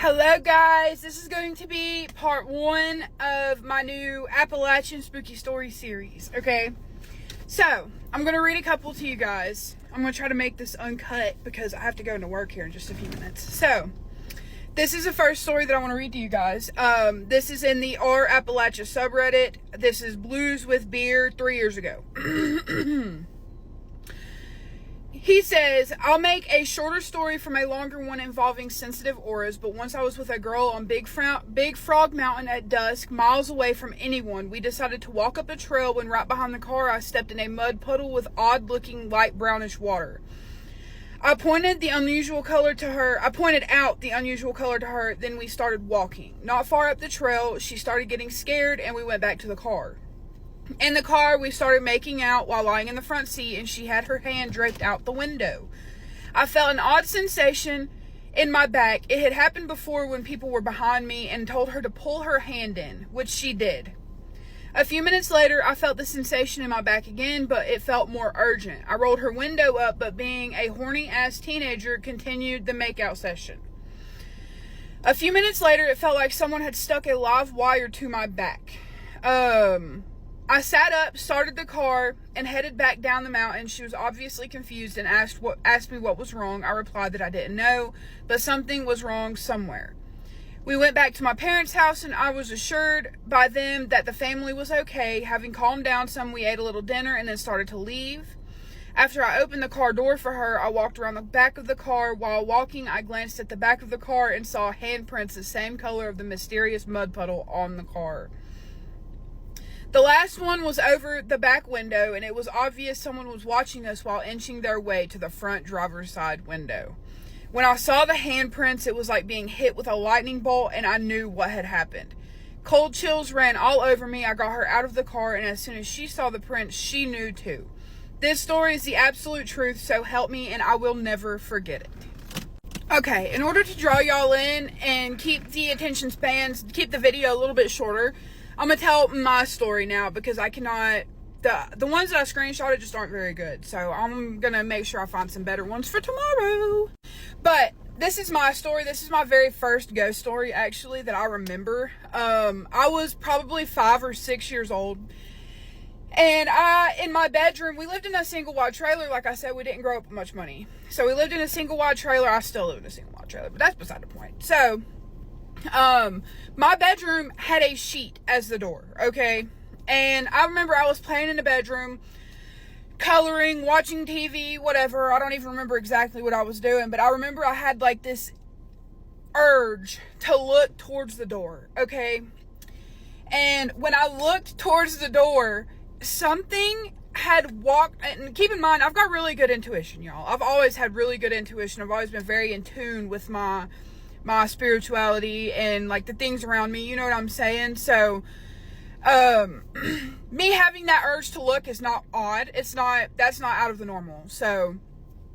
Hello guys, this is going to be part 1 of my new Appalachian spooky story series, okay? So, I'm going to read a couple to you guys. I'm going to try to make this uncut because I have to go into work here in just a few minutes. So, this is the first story that I want to read to you guys. This is in the Appalachia subreddit. This is Blues with Beer 3 years ago. He says, I'll make a shorter story from a longer one involving sensitive auras, but once I was with a girl on Big Frog Mountain at dusk, miles away from anyone. We decided to walk up a trail when right behind the car I stepped in a mud puddle with odd-looking light brownish water. I pointed out the unusual color to her, then we started walking. Not far up the trail, she started getting scared, and we went back to the car. In the car, we started making out while lying in the front seat, and she had her hand draped out the window. I felt an odd sensation in my back. It had happened before when people were behind me and told her to pull her hand in, which she did. A few minutes later, I felt the sensation in my back again, but it felt more urgent. I rolled her window up, but being a horny-ass teenager, continued the makeout session. A few minutes later, it felt like someone had stuck a live wire to my back. I sat up, started the car, and headed back down the mountain. She was obviously confused and asked me what was wrong. I replied that I didn't know, but something was wrong somewhere. We went back to my parents' house, and I was assured by them that the family was okay. Having calmed down some, we ate a little dinner and then started to leave. After I opened the car door for her, I walked around the back of the car. While walking, I glanced at the back of the car and saw handprints the same color of the mysterious mud puddle on the car. The last one was over the back window, and it was obvious someone was watching us while inching their way to the front driver's side window. When I saw the handprints, it was like being hit with a lightning bolt, and I knew what had happened. Cold chills ran all over me. I got her out of the car, and as soon as she saw the prints, she knew too. This story is the absolute truth, so help me, and I will never forget it. Okay, in order to draw y'all in and keep the attention spans, keep the video a little bit shorter, I'm going to tell my story now because I cannot, the ones that I screenshotted just aren't very good. So I'm going to make sure I find some better ones for tomorrow. But this is my story. This is my very first ghost story, actually, that I remember. I was probably 5 or 6 years old. And in my bedroom, we lived in a single wide trailer. Like I said, we didn't grow up with much money. So we lived in a single wide trailer. I still live in a single wide trailer, but that's beside the point. So my bedroom had a sheet as the door, okay? And I remember I was playing in the bedroom, coloring, watching TV, whatever. I don't even remember exactly what I was doing, but I remember I had like this urge to look towards the door, okay? And when I looked towards the door, something had walked, and keep in mind, I've got really good intuition, y'all. I've always had really good intuition. I've always been very in tune with my spirituality and like the things around me, you know what I'm saying? So me having that urge to look is not odd. That's not out of the normal. So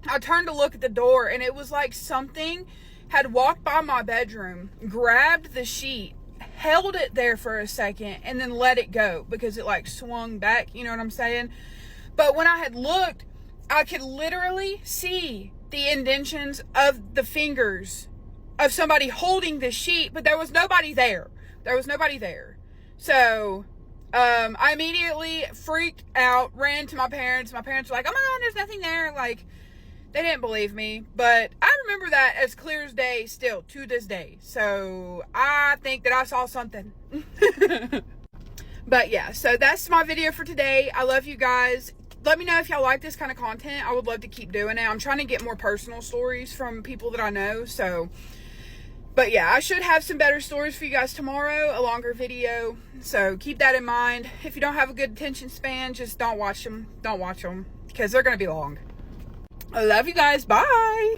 I turned to look at the door, and it was like something had walked by my bedroom, grabbed the sheet, held it there for a second, and then let it go because it like swung back, you know what I'm saying? But when I had looked, I could literally see the indentions of the fingers of somebody holding the sheet, but there was nobody there. So, I immediately freaked out, ran to my parents. My parents were like, oh my God, there's nothing there. Like, they didn't believe me, but I remember that as clear as day still to this day. So, I think that I saw something. But yeah, so that's my video for today. I love you guys. Let me know if y'all like this kind of content. I would love to keep doing it. I'm trying to get more personal stories from people that I know, so... But yeah, I should have some better stories for you guys tomorrow, a longer video. So keep that in mind. If you don't have a good attention span, just don't watch them. Don't watch them because they're going to be long. I love you guys. Bye.